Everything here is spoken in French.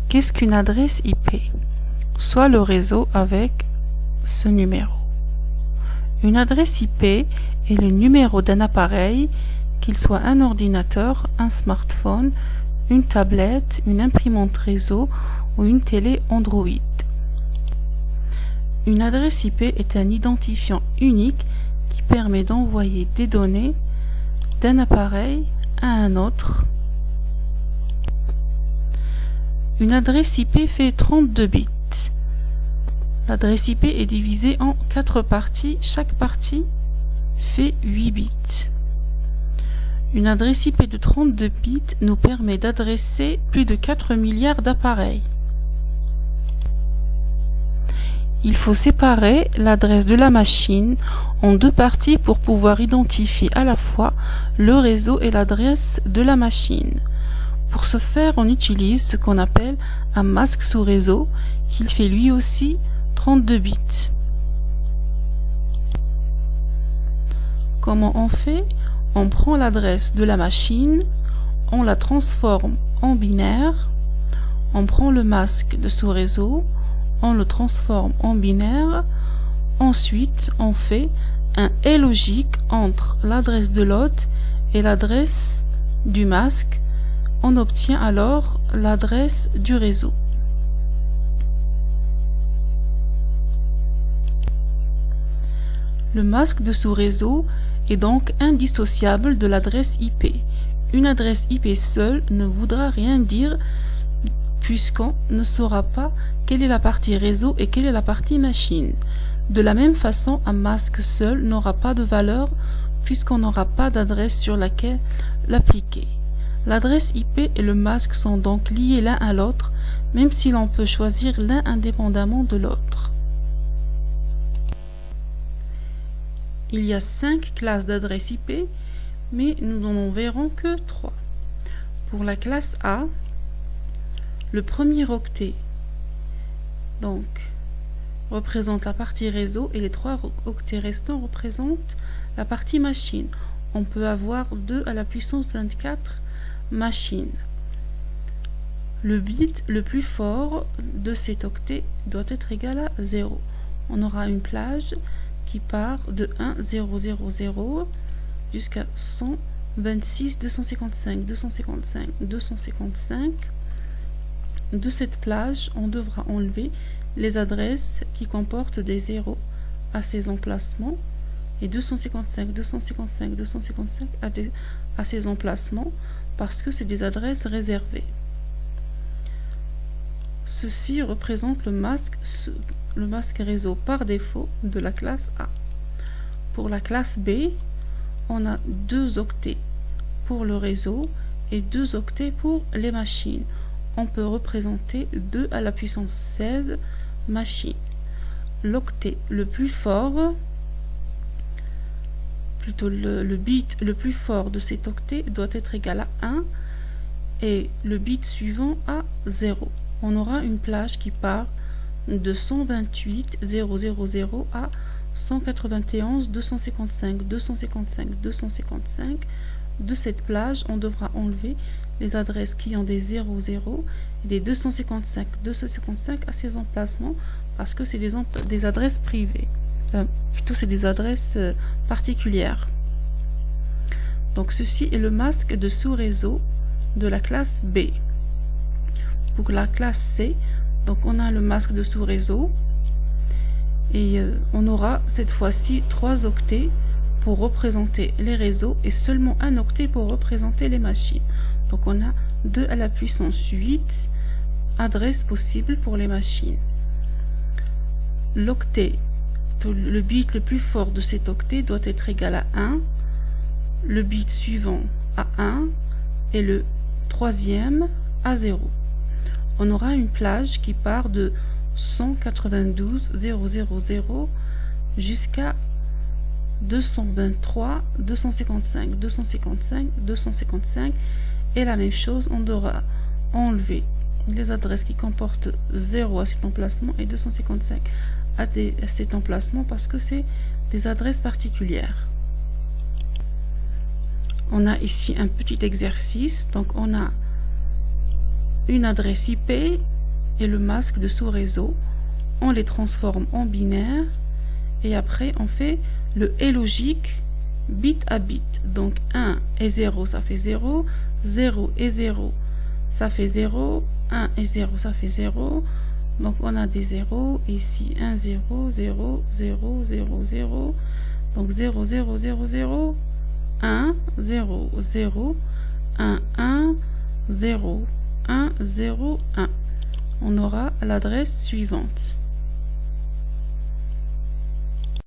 Qu'est-ce qu'une adresse IP? Soit le réseau avec ce numéro. Une adresse IP est le numéro d'un appareil, qu'il soit un ordinateur, un smartphone, une tablette, une imprimante réseau ou une télé Android. Une adresse IP est un identifiant unique qui permet d'envoyer des données d'un appareil à un autre. Une adresse IP fait 32 bits. L'adresse IP est divisée en 4 parties. Chaque partie fait 8 bits. Une adresse IP de 32 bits nous permet d'adresser plus de 4 milliards d'appareils. Il faut séparer l'adresse de la machine en 2 parties pour pouvoir identifier à la fois le réseau et l'adresse de la machine. Pour ce faire, on utilise ce qu'on appelle un masque sous réseau, qui fait lui aussi 32 bits. Comment on fait? On prend l'adresse de la machine, on la transforme en binaire, on prend le masque de sous-réseau, on le transforme en binaire, ensuite on fait un et logique entre l'adresse de l'hôte et l'adresse du masque. On obtient alors l'adresse du réseau. Le masque de sous-réseau est donc indissociable de l'adresse IP. Une adresse IP seule ne voudra rien dire puisqu'on ne saura pas quelle est la partie réseau et quelle est la partie machine. De la même façon, un masque seul n'aura pas de valeur puisqu'on n'aura pas d'adresse sur laquelle l'appliquer. L'adresse IP et le masque sont donc liés l'un à l'autre, même si l'on peut choisir l'un indépendamment de l'autre. Il y a 5 classes d'adresses IP, mais nous n'en verrons que 3. Pour la classe A, le premier octet représente la partie réseau et les 3 octets restants représentent la partie machine. On peut avoir 2 à la puissance 24 machines. Le bit le plus fort de cet octet doit être égal à 0. On aura une plage qui part de 1000 jusqu'à 126 255 255 255. De cette plage, on devra enlever les adresses qui comportent des zéros à ces emplacements et 255 255 255 à ces emplacements parce que c'est des adresses réservées. Ceci représente le masque réseau par défaut de la classe A. Pour la classe B, on a 2 octets pour le réseau et 2 octets pour les machines. On peut représenter 2 à la puissance 16 machines. L'octet le plus fort, plutôt le bit le plus fort de cet octet doit être égal à 1 et le bit suivant à 0. On aura une plage qui part de 128 000 à 191 255 255 255. De cette plage, on devra enlever les adresses qui ont des 00 et des 255 255 à ces emplacements parce que c'est des adresses privées. Plutôt c'est des adresses particulières. Donc ceci est le masque de sous-réseau de la classe B. Pour la classe C, donc on a le masque de sous-réseau et on aura cette fois-ci 3 octets pour représenter les réseaux et seulement un octet pour représenter les machines. Donc on a 2 à la puissance 8 adresses possibles pour les machines. L'octet, le bit le plus fort de cet octet doit être égal à 1, le bit suivant à 1 et le troisième à 0. On aura une plage qui part de 192 000 jusqu'à 223 255 255 255 et la même chose, on devra enlever les adresses qui comportent 0 à cet emplacement et 255 à cet emplacement parce que c'est des adresses particulières. On a ici un petit exercice, donc on a une adresse IP et le masque de sous-réseau. On les transforme en binaire et après on fait le et logique bit à bit. Donc 1 et 0 ça fait 0, 0 et 0 ça fait 0, 1 et 0 ça fait 0. Donc on a des 0 ici, 1 0 0 0 0 0. Donc 0 0 0 0 1 0 0 1 1 0 1 0 1. On aura l'adresse suivante.